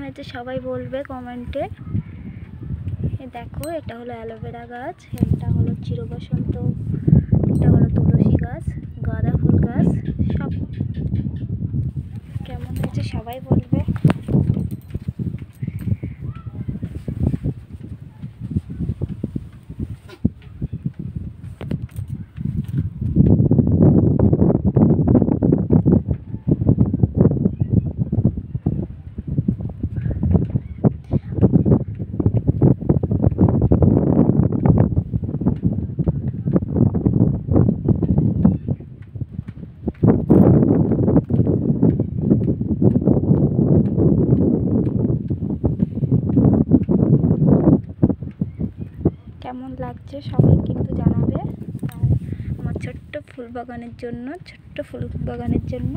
হয়েছে সবাই বলবে কমেন্টে। দেখো এটা হলো অ্যালোভেরা গাছ, এটা হলো চিরবসন্ত, এটা হলো তুলসী গাছ, গাঁদা ফুল গাছ। সব কেমন হয়েছে সবাই বলবে। কেমন লাগছে সবাই কিন্তু জানাবে। আর আমার ছোট্ট ফুল বাগানের জন্য